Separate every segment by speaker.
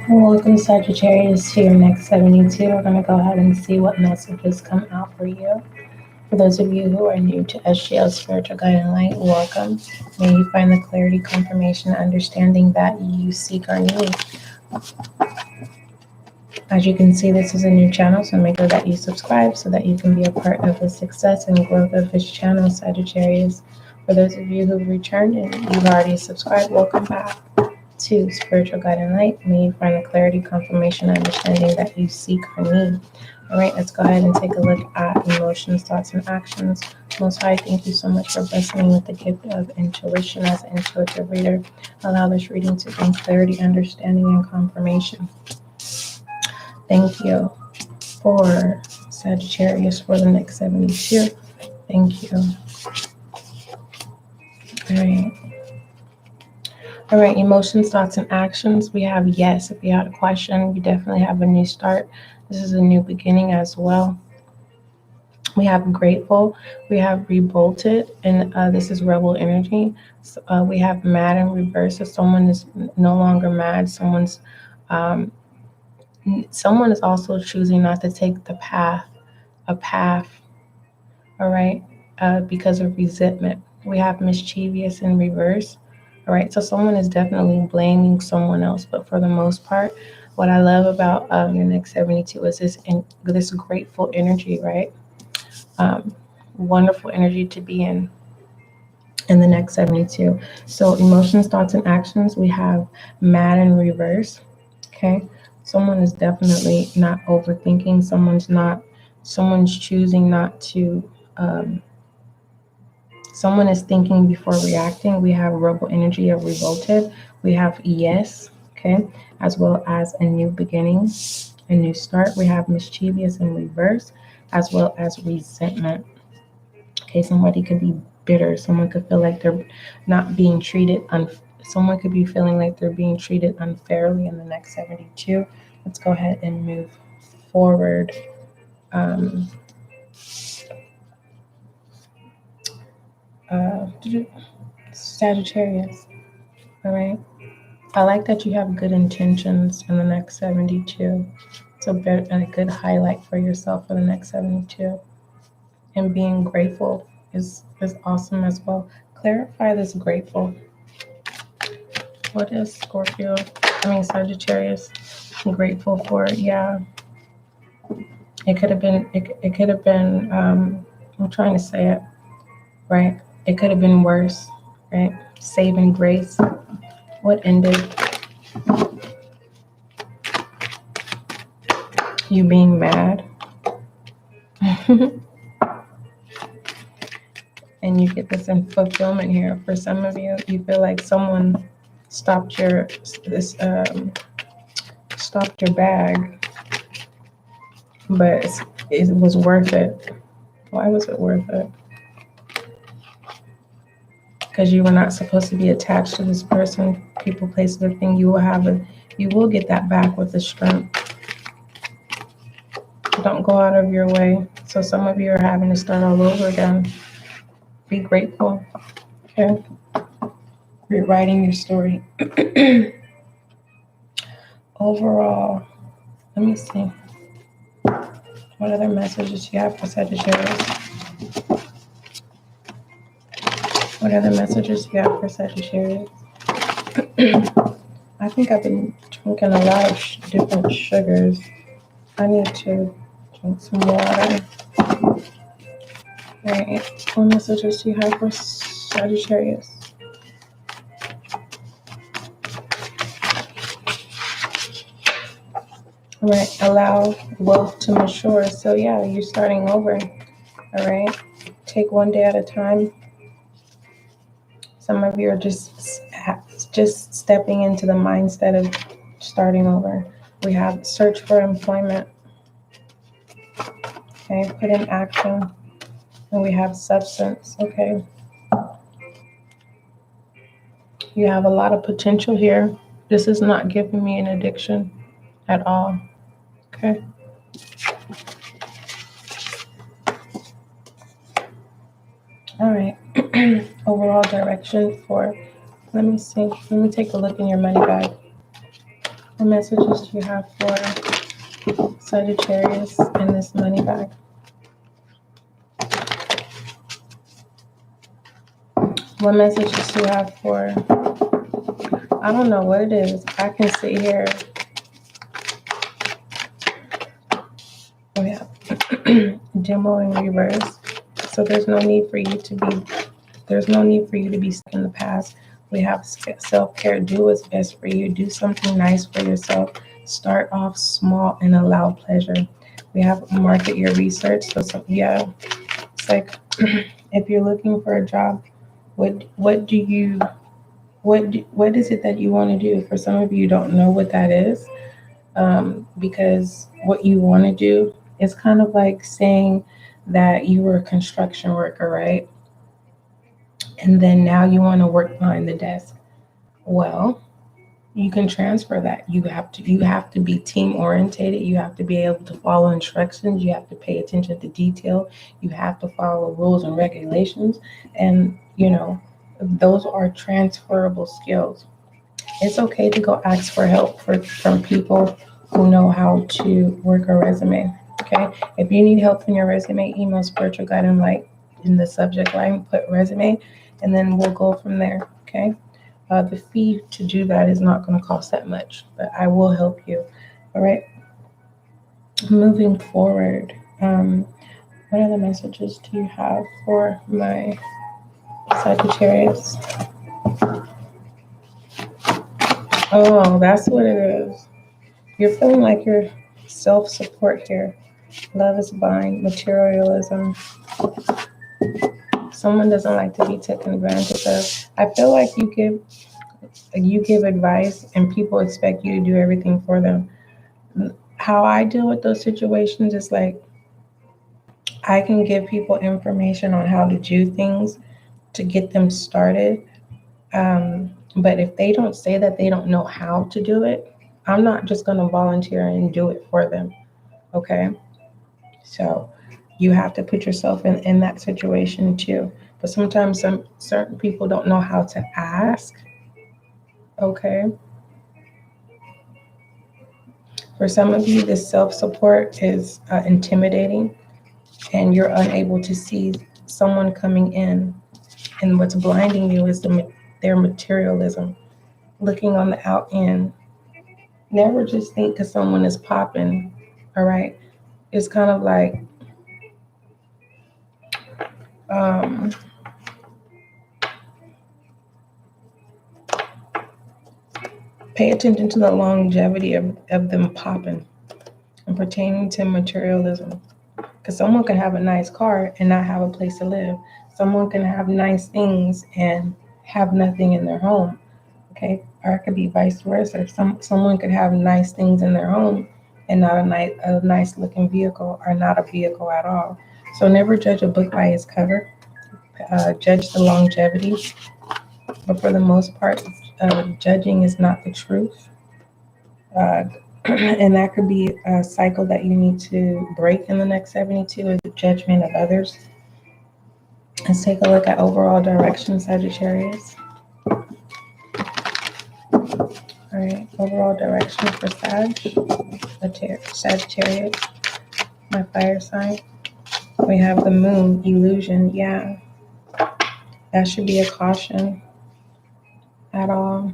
Speaker 1: Welcome, Sagittarius, to your next 72. We're going to go ahead and see what messages come out for you. For those of you who are new to SGL Spiritual Guide and Light, welcome. May you find the clarity, confirmation, understanding that you seek or need. As you can see, this is a new channel, so make sure that you subscribe so that you can be a part of the success and growth of this channel, Sagittarius. For those of you who've returned and you've already subscribed, welcome back to Spiritual Guide and Light. May you find the clarity, confirmation, understanding that you seek or need. All right, let's go ahead and take a look at emotions, thoughts, and actions. Most High, thank you so much for blessing me with the gift of intuition as an intuitive reader. Allow this reading to bring clarity, understanding, and confirmation. Thank you for Sagittarius for the next 72. Thank you. All right, emotions, thoughts, and actions. We have yes. If you had a question, you definitely have a new start. This is a new beginning as well. We have grateful. We have revolted, and this is rebel energy. So, we have mad in reverse. So someone is no longer mad. Someone is also choosing not to take a path, all right, because of resentment. We have mischievous in reverse. All right, so someone is definitely blaming someone else, but for the most part, what I love about your next 72 is this grateful energy, right? Wonderful energy to be in the next 72. So emotions, thoughts, and actions. We have mad in reverse. Okay, someone is definitely not overthinking. Someone's choosing not to. Someone is thinking before reacting. We have rebel energy of revolted. We have yes, okay, as well as a new beginning, a new start. We have mischievous in reverse, as well as resentment. Okay, somebody could be bitter. Someone could feel like they're not being treated. Someone could be feeling like they're being treated unfairly in the next 72. Let's go ahead and move forward. Sagittarius. All right. I like that you have good intentions in the next 72. It's a good highlight for yourself for the next 72. And being grateful is awesome as well. Clarify this grateful. What is Sagittarius grateful for? Yeah. It could have been, I'm trying to say it, right? It could have been worse, right? Saving grace. What ended? You being mad. And you get this in fulfillment here. For some of you, you feel like someone stopped your bag, but it was worth it. Why was it worth it? Because you were not supposed to be attached to this person, people, place, or thing. You will get that back with the strength. Don't go out of your way. So some of you are having to start all over again. Be grateful. Okay. Rewriting your story. Overall, let me see. What other messages you have for Sagittarius? What other messages you have for Sagittarius? I think I've been drinking a lot of different sugars. I need to drink some water. Alright, what messages do you have for Sagittarius? Alright, allow wealth to mature. So yeah, you're starting over. Alright, take one day at a time. Some of you are just stepping into the mindset of starting over. We have search for employment. Okay, put in action. And we have substance. Okay. You have a lot of potential here. This is not giving me an addiction at all. Okay. All right. Overall direction for, let me see. Let me take a look in your money bag. What messages do you have for Sagittarius in this money bag? What messages do you have for, I don't know what it is. I can sit here. Oh yeah. Demo in reverse. So there's no need for you to be stuck in the past. We have self-care. Do what's best for you. Do something nice for yourself. Start off small and allow pleasure. We have market your research. So yeah, it's like if you're looking for a job, what is it that you want to do? For some of you, don't know what that is, because what you want to do is kind of like saying that you were a construction worker, right? And then now you want to work behind the desk. Well, you can transfer that. You have to be team orientated. You have to be able to follow instructions. You have to pay attention to detail. You have to follow rules and regulations. And those are transferable skills. It's okay to go ask for help from people who know how to work a resume. Okay. If you need help in your resume, email spiritual guidance light in the subject line, put resume, and then we'll go from there. Okay. The fee to do that is not going to cost that much, but I will help you. All right. Moving forward, what other messages do you have for my Sagittarius? Oh, that's what it is. You're feeling like you're self-support here. Love is blind, materialism. Someone doesn't like to be taken advantage of. I feel like you give advice and people expect you to do everything for them. How I deal with those situations is like I can give people information on how to do things to get them started. But if they don't say that they don't know how to do it, I'm not just going to volunteer and do it for them. Okay. So you have to put yourself in that situation too. But sometimes certain people don't know how to ask. Okay. For some of you, this self-support is intimidating and you're unable to see someone coming in. And what's blinding you is their materialism. Looking on the out end. Never just think because someone is popping. All right. It's kind of like pay attention to the longevity of them popping and pertaining to materialism. Because someone can have a nice car and not have a place to live. Someone can have nice things and have nothing in their home. Okay, or it could be vice versa. Someone could have nice things in their home and not a nice looking vehicle or not a vehicle at all. So never judge a book by its cover. Judge the longevity, but for the most part, judging is not the truth. And that could be a cycle that you need to break in the next 72 is the judgment of others. Let's take a look at overall direction, Sagittarius. All right, overall direction for Sagittarius, my fire sign. We have the moon, illusion. Yeah, that should be a caution at all.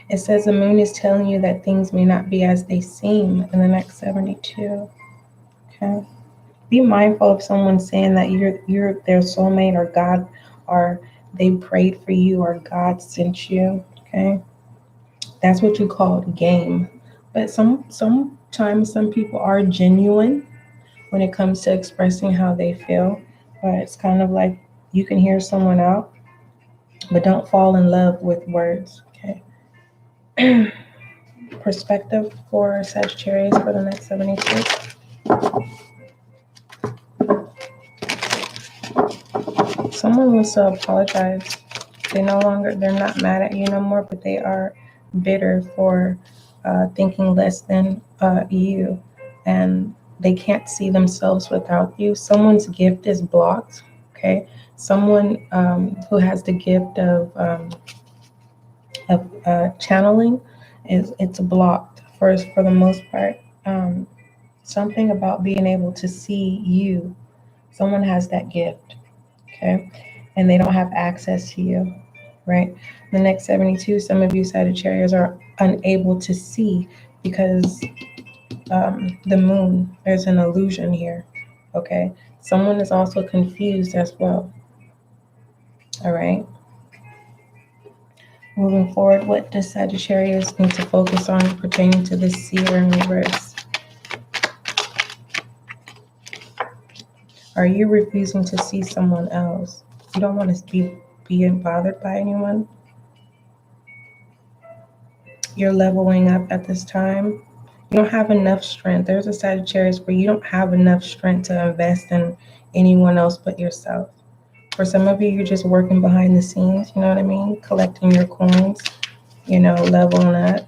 Speaker 1: It says the moon is telling you that things may not be as they seem in the next 72. Okay. Be mindful of someone saying that you're their soulmate or God, or they prayed for you or God sent you. Okay. That's what you call game. But sometimes some people are genuine when it comes to expressing how they feel. But it's kind of like you can hear someone out, but don't fall in love with words. Okay. Perspective for Sagittarius for the next 72. Someone wants to apologize. They're not mad at you no more, but they are bitter for thinking less than you. And they can't see themselves without you. Someone's gift is blocked. Okay. Someone who has the gift of channeling It's blocked first for the most part. Something about being able to see you. Someone has that gift, okay? And they don't have access to you, right? The next 72, some of you Sagittarius are unable to see because the moon, there's an illusion here, okay? Someone is also confused as well, all right? Moving forward, what does Sagittarius need to focus on pertaining to this seer in reverse? Are you refusing to see someone else? You don't want to be being bothered by anyone. You're leveling up at this time. You don't have enough strength. There's a Sagittarius where you don't have enough strength to invest in anyone else but yourself. For some of you, you're just working behind the scenes, you know what I mean? Collecting your coins, leveling up,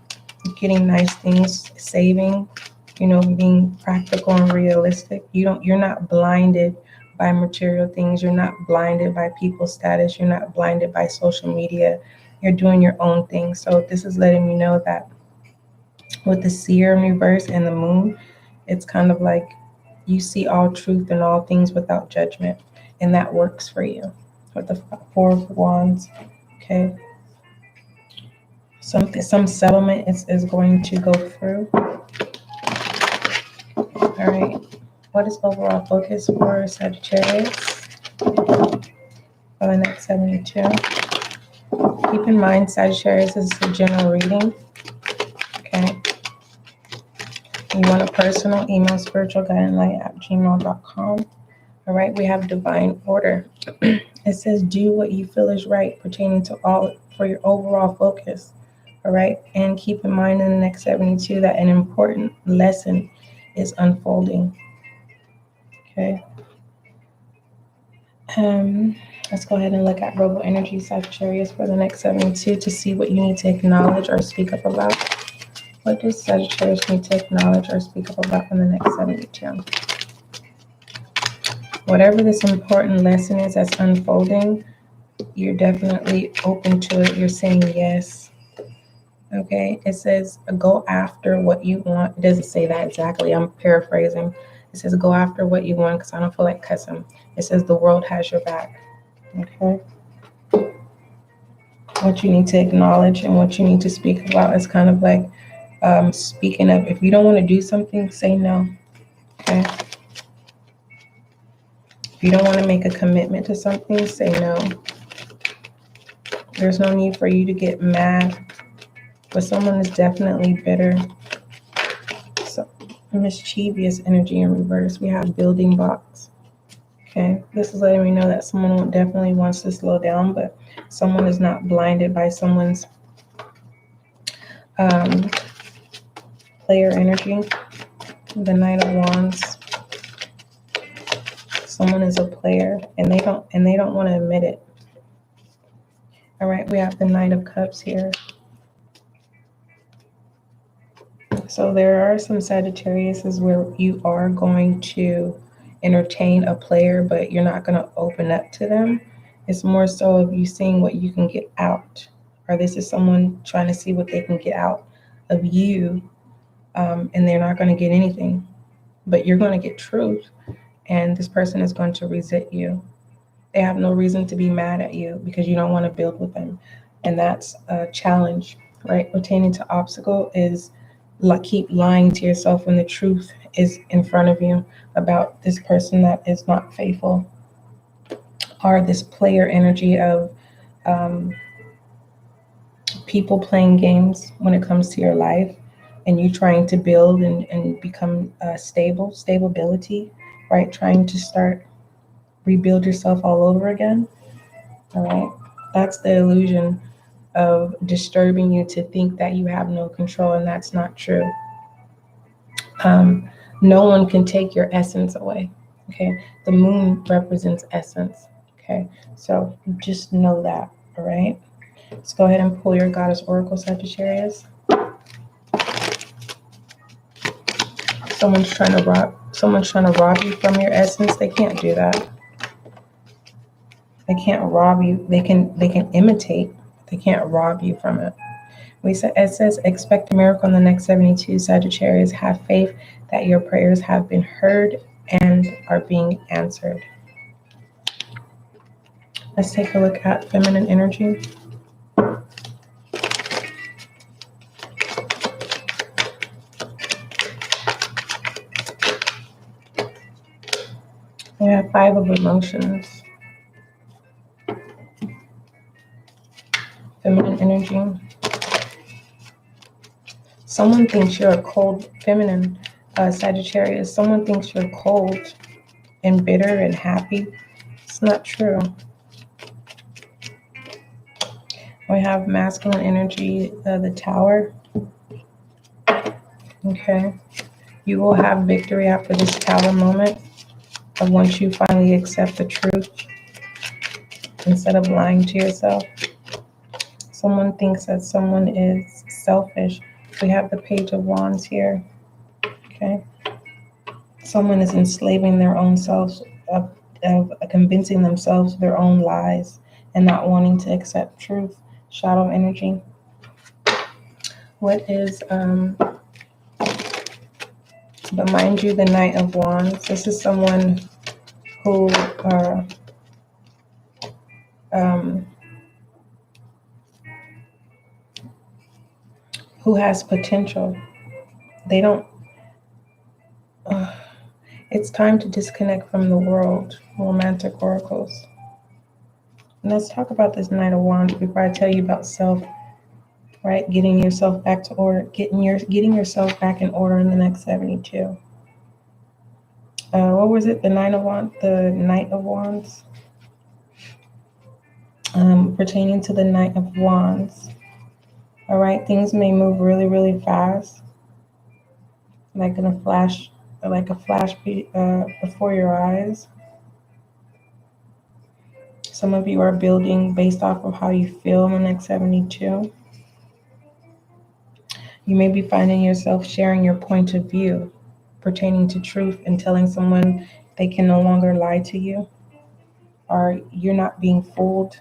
Speaker 1: getting nice things, saving, being practical and realistic. You're not blinded by material things. You're not blinded by people's status. You're not blinded by social media. You're doing your own thing. So this is letting me know that with the seer in reverse and the moon, it's kind of like you see all truth and all things without judgment. And that works for you with the Four of Wands, okay? Some settlement is going to go through. All right. What is overall focus for Sagittarius for the next 72? Keep in mind, Sagittarius is a general reading, okay? You want a personal email, spiritualguidinglight@gmail.com. All right, we have divine order. It says do what you feel is right pertaining to all for your overall focus. All right, and keep in mind in the next 72 that an important lesson is unfolding. Okay. Let's go ahead and look at Virgo energy, Sagittarius, for the next 72 to see what you need to acknowledge or speak up about. What does Sagittarius need to acknowledge or speak up about in the next 72? Whatever this important lesson is that's unfolding, you're definitely open to it. You're saying yes. Okay, it says go after what you want. It doesn't say that exactly. I'm paraphrasing. It says go after what you want because I don't feel like cussing. It says the world has your back. Okay. What you need to acknowledge and what you need to speak about is kind of like speaking up. If you don't want to do something, say no. Okay. If you don't want to make a commitment to something, say no. There's no need for you to get mad, but someone is definitely bitter. So mischievous energy in reverse. We have building blocks. Okay, this is letting me know that someone definitely wants to slow down, but someone is not blinded by someone's player energy. The Knight of Wands. Someone is a player, and they don't want to admit it. All right, we have the Knight of Cups here. So there are some Sagittariuses where you are going to entertain a player, but you're not going to open up to them. It's more so of you seeing what you can get out, or this is someone trying to see what they can get out of you, and they're not going to get anything, but you're going to get truth, and this person is going to resent you. They have no reason to be mad at you because you don't want to build with them, and that's a challenge, right? Pertaining to obstacle is keep lying to yourself when the truth is in front of you about this person that is not faithful, or this player energy of people playing games when it comes to your life, and you trying to build and become stability, right? Trying to rebuild yourself all over again. All right, that's the illusion of disturbing you to think that you have no control, and that's not true. No one can take your essence away. Okay, the moon represents essence. Okay, so just know that. All right, let's go ahead and pull your goddess oracle, Sagittarius. Someone's trying to rob you from your essence. They can't do that. They can't rob you. They can imitate. They can't rob you from it. It says, expect a miracle in the next 72. Sagittarius, have faith that your prayers have been heard and are being answered. Let's take a look at feminine energy. We have 5 of emotions. Feminine energy. Someone thinks you're a cold, feminine Sagittarius. Someone thinks you're cold and bitter and happy. It's not true. We have masculine energy, the Tower. Okay. You will have victory after this Tower moment of once you finally accept the truth instead of lying to yourself. Someone thinks that someone is selfish. We have the Page of Wands here. Okay. Someone is enslaving their own selves, of convincing themselves of their own lies and not wanting to accept truth. Shadow energy. What is, but mind you, the Knight of Wands. This is someone who who has potential. They don't, it's time to disconnect from the world, romantic oracles. And let's talk about this Knight of Wands before I tell you about self, right? Getting yourself back to order, getting yourself back in order in the next 72. What was it? The Knight of Wands. Pertaining to the Knight of Wands. All right, things may move really, really fast, like a flash before your eyes. Some of you are building based off of how you feel in the next 72. You may be finding yourself sharing your point of view pertaining to truth and telling someone they can no longer lie to you, or you're not being fooled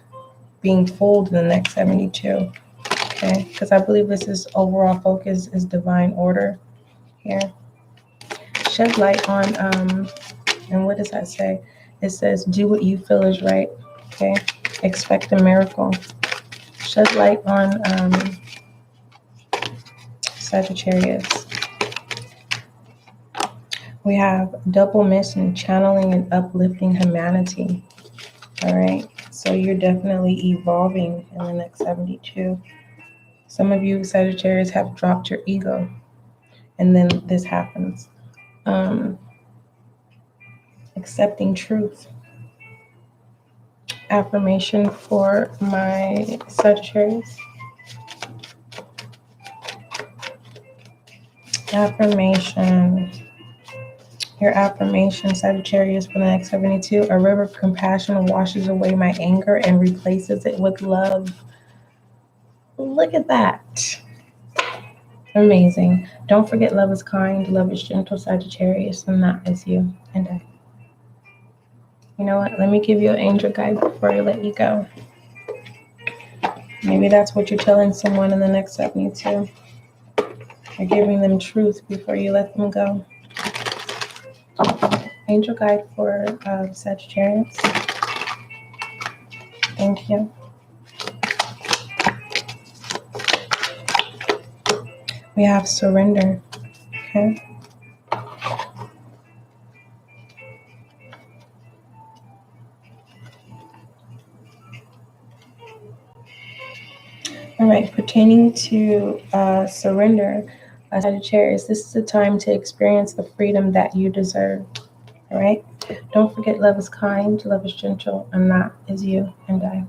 Speaker 1: in the next 72. Okay, because I believe this is overall focus is divine order here. Shed light on, and what does that say? It says, do what you feel is right. Okay, expect a miracle. Shed light on Sagittarius. We have double mission, channeling and uplifting humanity. All right, so you're definitely evolving in the next 72. Some of you Sagittarius have dropped your ego, and then this happens. Accepting truth. Affirmation for my Sagittarius. Affirmation. Your affirmation, Sagittarius, for the next 72. A river of compassion washes away my anger and replaces it with love. Look at that. Amazing. Don't forget, love is kind, love is gentle, Sagittarius, and that is you and I. You know what? Let me give you an angel guide before I let you go. Maybe that's what you're telling someone in the next 72. You're giving them truth before you let them go. Angel guide for Sagittarius. Thank you. We have surrender. Okay. All right, pertaining to surrender, Sagittarius, this is the time to experience the freedom that you deserve. All right, don't forget, love is kind, love is gentle, and that is you and I.